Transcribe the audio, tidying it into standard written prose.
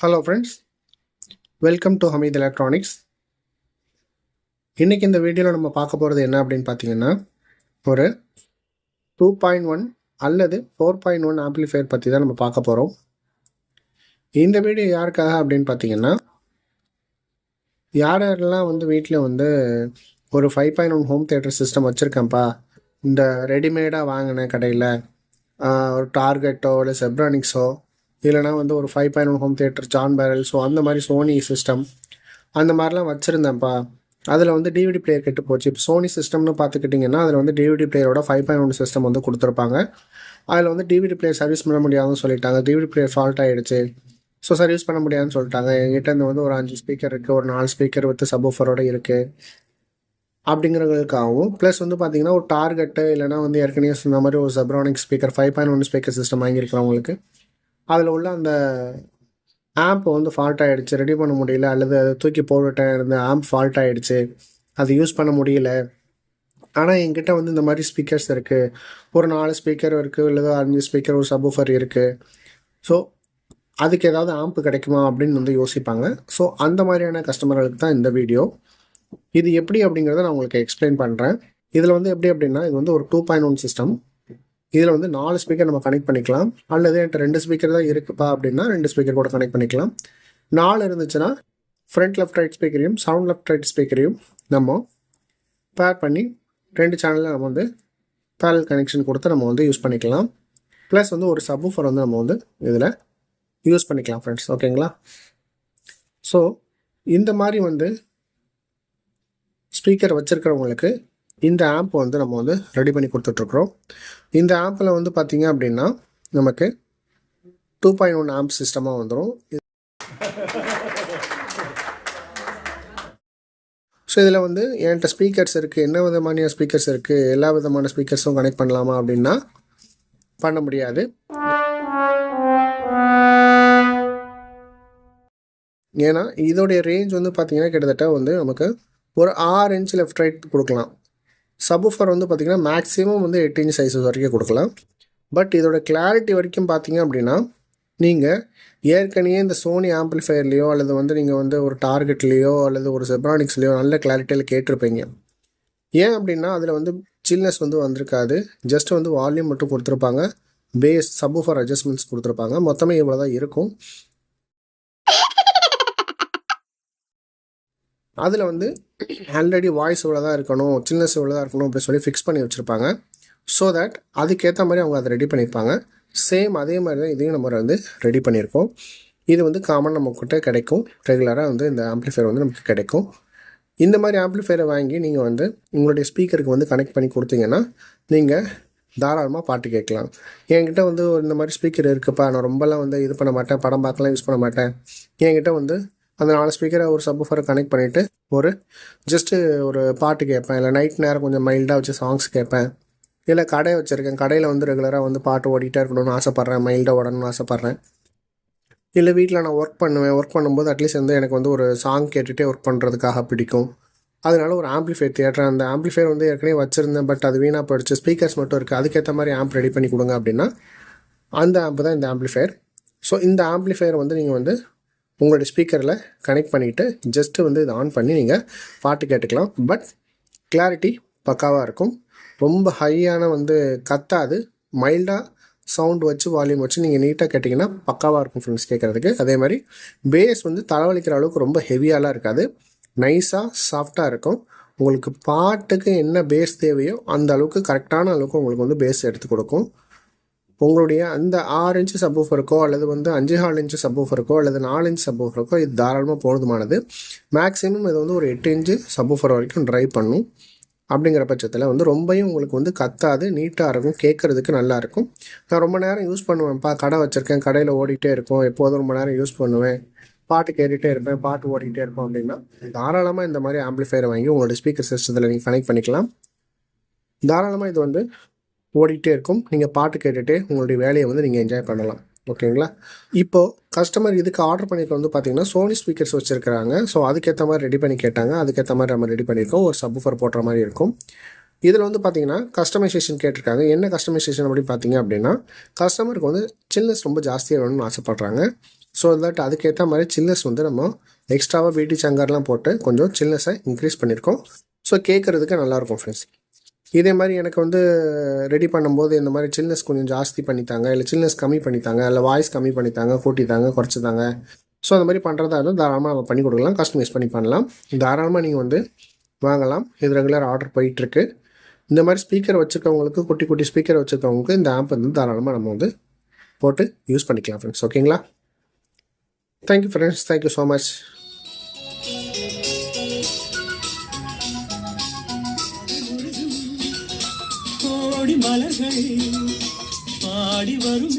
Hello friends, welcome to Hameed electronics. இன்றைக்கி இந்த வீடியோவில் நம்ம பார்க்க போகிறது என்ன அப்படின்னு பார்த்தீங்கன்னா, ஒரு 2.1 அல்லது 4.1 ஆம்ப்ளிஃபையர் பற்றி தான் நம்ம பார்க்க போகிறோம். இந்த வீடியோ யாருக்காக அப்படின்னு பார்த்தீங்கன்னா, யாரெல்லாம் வீட்டில் ஒரு 5.1 ஹோம் தியேட்டர் சிஸ்டம் வச்சுருக்கேன்ப்பா, இந்த ரெடிமேடாக வாங்கின கடையில் ஒரு டார்கெட்டோ இல்லை செப்ரானிக்ஸோ இல்லைனா ஒரு 5.1 ஹோம் தியேட்டர் ஜான் பேரல், ஸோ அந்த மாதிரி சோனி சிஸ்டம் அந்த மாதிரிலாம் வச்சுருந்தேன்ப்பா. அதில் டிவிடி பிளேயர் கெட்டு போச்சு. இப்போ சோனி சிஸ்டம்னு பார்த்துக்கிட்டிங்கன்னா அதில் டிவிடி பிளேயரோட 5.1 சிஸ்டம் கொடுத்துருப்பாங்க. அதில் டிவிடி பிளேயர் சர்வீஸ் பண்ண முடியாதுன்னு சொல்லிட்டாங்க. டிவிடி பிளேயர் ஃபால்ட் ஆகிடுச்சு, ஸோ சர்வீஸ் பண்ண முடியாதுன்னு சொல்லிட்டாங்க. என்கிட்ட இருந்து ஒரு 5 ஸ்பீக்கர் இருக்குது, ஒரு 4 ஸ்பீக்கர் வித் சப்வூஃபரோட இருக்குது அப்படிங்கிறவங்களுக்காகவும், ப்ளஸ் பார்த்தீங்கன்னா ஒரு டார்கெட்டு இல்லைனா ஏற்கனவே சொன்ன மாதிரி ஒரு செப்ரானிக் ஸ்பீக்கர் 5.1 ஸ்பீக்கர் சிஸ்டம் வாங்கியிருக்கிறவங்களுக்கு அதில் உள்ள அந்த ஆம்ப் ஃபால்ட் ஆகிடுச்சு, ரெடி பண்ண முடியல, அல்லது அதை தூக்கி போட்டுட்டேன், இருந்த ஆம்ப் ஃபால்ட் ஆகிடுச்சு, அது யூஸ் பண்ண முடியல. ஆனால் என்கிட்ட இந்த மாதிரி ஸ்பீக்கர்ஸ் இருக்குது, ஒரு 4 ஸ்பீக்கர் இருக்குது, இல்லை 5 ஸ்பீக்கர், ஒரு சப்வூஃபர் இருக்குது, ஸோ அதுக்கு ஏதாவது ஆம்ப் கிடைக்குமா அப்படின்னு யோசிப்பாங்க. ஸோ அந்த மாதிரியான கஸ்டமர்களுக்கு தான் இந்த வீடியோ. இது எப்படி அப்படிங்கிறத நான் உங்களுக்கு எக்ஸ்பிளைன் பண்ணுறேன். இதில் எப்படி அப்படின்னா, இது ஒரு 2.1 சிஸ்டம். இதில் 4 ஸ்பீக்கர் நம்ம கனெக்ட் பண்ணிக்கலாம், அல்லது என்கிட்ட 2 ஸ்பீக்கர் தான் இருக்குப்பா அப்படின்னா 2 ஸ்பீக்கர் கூட கனெக்ட் பண்ணிக்கலாம். 4 இருந்துச்சுன்னா ஃப்ரண்ட் லெஃப்ட் ரைட் ஸ்பீக்கரையும் சவுண்ட் லெஃப்ட் ரைட் ஸ்பீக்கரையும் நம்ம பேர் பண்ணி 2 சேனலில் நம்ம பேரல் கனெக்ஷன் கொடுத்து நம்ம யூஸ் பண்ணிக்கலாம். ப்ளஸ் ஒரு சப்வூஃபர் நம்ம இதில் யூஸ் பண்ணிக்கலாம் ஃப்ரெண்ட்ஸ், ஓகேங்களா? ஸோ இந்த மாதிரி ஸ்பீக்கர் வச்சுருக்கிறவங்களுக்கு இந்த ஆம்ப் நம்ம ரெடி பண்ணி கொடுத்துட்ருக்குறோம். இந்த ஆம்பில் பார்த்தீங்க அப்படின்னா நமக்கு 2.1 ஆம்ப் சிஸ்டமாக வந்துடும். ஸோ இதில் என்கிட்ட ஸ்பீக்கர்ஸ் இருக்குது, என்ன விதமான ஸ்பீக்கர்ஸ் இருக்குது, எல்லா விதமான ஸ்பீக்கர்ஸும் கனெக்ட் பண்ணலாமா அப்படின்னா பண்ண முடியாது. ஏன்னா இதோடைய ரேஞ்ச் பார்த்தீங்கன்னா கிட்டத்தட்ட நமக்கு ஒரு 6 இன்ச் லெஃப்ட் ரைட் கொடுக்கலாம். சப்வூஃபர் பார்த்திங்கன்னா மேக்ஸிமம் 8 இன்ச் சைஸஸ் வரைக்கும் கொடுக்கலாம். பட் இதோட கிளாரிட்டி வரைக்கும் பார்த்தீங்க அப்படின்னா, நீங்கள் ஏற்கனவே இந்த சோனி ஆம்பிளிஃபையர்லேயோ அல்லது நீங்கள் ஒரு டார்கெட்லேயோ அல்லது ஒரு செப்ரானிக்ஸ்லேயோ நல்ல கிளாரிட்டியில் கேட்டிருப்பீங்க. ஏன் அப்படின்னா அதில் சில்னஸ் வந்திருக்காது. ஜஸ்ட் வால்யூம் மட்டும் கொடுத்துருப்பாங்க, பேஸ் சப்வூஃபர் அட்ஜஸ்ட்மெண்ட்ஸ் கொடுத்துருப்பாங்க. மொத்தமே இவ்வளோ தான் இருக்கும். அதில் ஆல்ரெடி வாய்ஸ் இவ்வளோ தான் இருக்கணும், சில்னஸ் இவ்வளோ தான் இருக்கணும் அப்படின்னு சொல்லி ஃபிக்ஸ் பண்ணி வச்சுருப்பாங்க. ஸோ தட் அதுக்கேற்ற மாதிரி அவங்க அதை ரெடி பண்ணியிருப்பாங்க. சேம் அதே மாதிரி தான் இதையும் நம்ம ரெடி பண்ணியிருக்கோம். இது காமன் நம்மக்கிட்ட கிடைக்கும், ரெகுலராக இந்த ஆம்ப்ளிஃபையர் நமக்கு கிடைக்கும். இந்த மாதிரி ஆம்ப்ளிஃபையரை வாங்கி நீங்கள் உங்களுடைய ஸ்பீக்கருக்கு கனெக்ட் பண்ணி கொடுத்தீங்கன்னா நீங்கள் தாராளமாக பாட்டு கேட்கலாம். என்கிட்ட இந்த மாதிரி ஸ்பீக்கர் இருக்குப்பா, நான் ரொம்பலாம் இது பண்ண மாட்டேன், படம் பார்க்கலாம் யூஸ் பண்ண மாட்டேன், என்கிட்ட அந்த 4 ஸ்பீக்கரை ஒரு சப்வூஃபரை கனெக்ட் பண்ணிவிட்டு ஜஸ்ட்டு ஒரு பாட்டு கேட்பேன், இல்லை நைட் நேரம் கொஞ்சம் மைல்டாக வச்சு சாங்ஸ் கேட்பேன், இல்லை கடை வச்சுருக்கேன், கடையில் ரெகுலராக பாட்டு ஓடிட்டே இருக்கணும்னு ஆசைப்பட்றேன், மைல்டாக ஓடணும்னு ஆசைப்பட்றேன், இல்லை வீட்டில் நான் ஒர்க் பண்ணும்போது அட்லீஸ்ட் எனக்கு ஒரு சாங் கேட்டுகிட்டே ஒர்க் பண்ணுறதுக்காக பிடிக்கும், அதனால ஒரு ஆம்ப்ளிஃபையர் தேடுறேன். அந்த ஆம்ப்ளிஃபையர் ஏற்கனவே வச்சுருந்தேன், பட் அது வீணாக போயிடுச்சு, ஸ்பீக்கர்ஸ் மட்டும் இருக்குது, அதுக்கேற்ற மாதிரி ஆம்ப் ரெடி பண்ணி கொடுங்க அப்படின்னா அந்த ஆம்ப் தான் இந்த ஆம்ப்ளிஃபையர். ஸோ இந்த ஆம்ப்ளிஃபையர் நீங்கள் உங்களுடைய ஸ்பீக்கரில் கனெக்ட் பண்ணிவிட்டு ஜஸ்ட்டு இதை ஆன் பண்ணி நீங்கள் பாட்டு கேட்டுக்கலாம். பட் கிளாரிட்டி பக்காவாக இருக்கும். ரொம்ப ஹையான கத்தாது, மைல்டாக சவுண்ட் வச்சு வால்யூம் வச்சு நீங்கள் நீட்டாக கேட்டிங்கன்னா பக்காவாக இருக்கும் ஃப்ரெண்ட்ஸ் கேட்குறதுக்கு. அதே மாதிரி பேஸ் தலைவலிக்கிற அளவுக்கு ரொம்ப ஹெவியாலாம் இருக்காது, நைஸாக சாஃப்டாக இருக்கும். உங்களுக்கு பாட்டுக்கு என்ன பேஸ் தேவையோ அந்த அளவுக்கு கரெக்டான அளவுக்கு உங்களுக்கு பேஸ் எடுத்து கொடுக்கும். உங்களுடைய அந்த 6 இன்ச்சு சப்வூஃபருக்கோ அல்லது 5.4 இன்ச்சு சப்வூஃபருக்கோ அல்லது 4 இன்ச் சப்வூஃபருக்கோ இது தாராளமாக போதுமானது. மேக்ஸிமம் இது ஒரு 8 இன்ச்சு சப்வூஃபர் வரைக்கும் ட்ரைவ் பண்ணும். அப்படிங்கிற பட்சத்தில் ரொம்பவும் உங்களுக்கு கத்தாது, நீட்டாக இருக்கும், கேட்குறதுக்கு நல்லாயிருக்கும். நான் ரொம்ப நேரம் யூஸ் பண்ணுவேன்ப்பா, கடை வச்சுருக்கேன், கடையில் ஓடிட்டே இருக்கும், எப்போதும் ரொம்ப நேரம் யூஸ் பண்ணுவேன், பாட்டு கேட்டுகிட்டே இருப்பேன், பாட்டு ஓடிக்கிட்டே இருப்போம் அப்படின்னா தாராளமாக இந்த மாதிரி ஆம்ப்ளிஃபையரை வாங்கி உங்களோட ஸ்பீக்கர் சிஸ்டத்தில் நீங்கள் கனெக்ட் பண்ணிக்கலாம். தாராளமாக இது ஓடிக்கிட்டே இருக்கும், நீங்கள் பாட்டு கேட்டுகிட்டே உங்களுடைய வேலையை நீங்கள் என்ஜாய் பண்ணலாம், ஓகேங்களா? இப்போது கஸ்டமர் இதுக்கு ஆர்டர் பண்ணியிருக்க பார்த்தீங்கன்னா சோனி ஸ்பீக்கர்ஸ் வச்சுருக்கிறாங்க. ஸோ அதுக்கேற்ற மாதிரி ரெடி பண்ணி கேட்டாங்க, அதுக்கேற்ற மாதிரி நம்ம ரெடி பண்ணியிருக்கோம். ஒரு சப்வூஃபர் போடுற மாதிரி இருக்கும். இதில் பார்த்தீங்கன்னா கஸ்டமைசேஷன் கேட்டிருக்காங்க. என்ன கஸ்டமைசேஷன் அப்படின்னு பார்த்தீங்க அப்படின்னா, கஸ்டமருக்கு சில்னஸ் ரொம்ப ஜாஸ்தியாக வேணும்னு ஆசைப்பட்றாங்க. ஸோ தட் அதுக்கேற்ற மாதிரி சில்னஸ் வந்து நம்ம எக்ஸ்ட்ராவாக பிடி சங்கர்லாம் போட்டு கொஞ்சம் சில்னஸை இன்க்ரீஸ் பண்ணியிருக்கோம். ஸோ கேட்குறதுக்கு நல்லாயிருக்கும் ஃப்ரெண்ட்ஸ். இதே மாதிரி எனக்கு வந்து ரெடி பண்ணும்போது இந்த மாதிரி சில்னஸ் கொஞ்சம் ஜாஸ்தி பண்ணித்தாங்க, இல்லை சில்னஸ் கம்மி பண்ணித்தாங்க, இல்லை வாய்ஸ் கம்மி பண்ணித்தாங்க, கூட்டித்தாங்க, குறைச்சித்தாங்க. ஸோ அந்த மாதிரி பண்ணுறதா இருந்தால் தாராளமாக நம்ம பண்ணி கொடுக்கலாம், கஸ்டமைஸ் பண்ணி பண்ணலாம். தாராளமாக நீங்கள் வந்து வாங்கலாம். இது ரெகுலர் ஆர்டர் போயிட்டுருக்கு. இந்த மாதிரி ஸ்பீக்கர் வச்சுருக்கவங்களுக்கு, குட்டி குட்டி ஸ்பீக்கர் வச்சுருக்கவங்களுக்கு இந்த ஆப் வந்து தாராளமாக நம்ம வந்து போட்டு யூஸ் பண்ணிக்கலாம் ஃப்ரெண்ட்ஸ். ஓகேங்களா? Thank you friends, thank you so much. கோடி மலர்கள் பாடி வரும்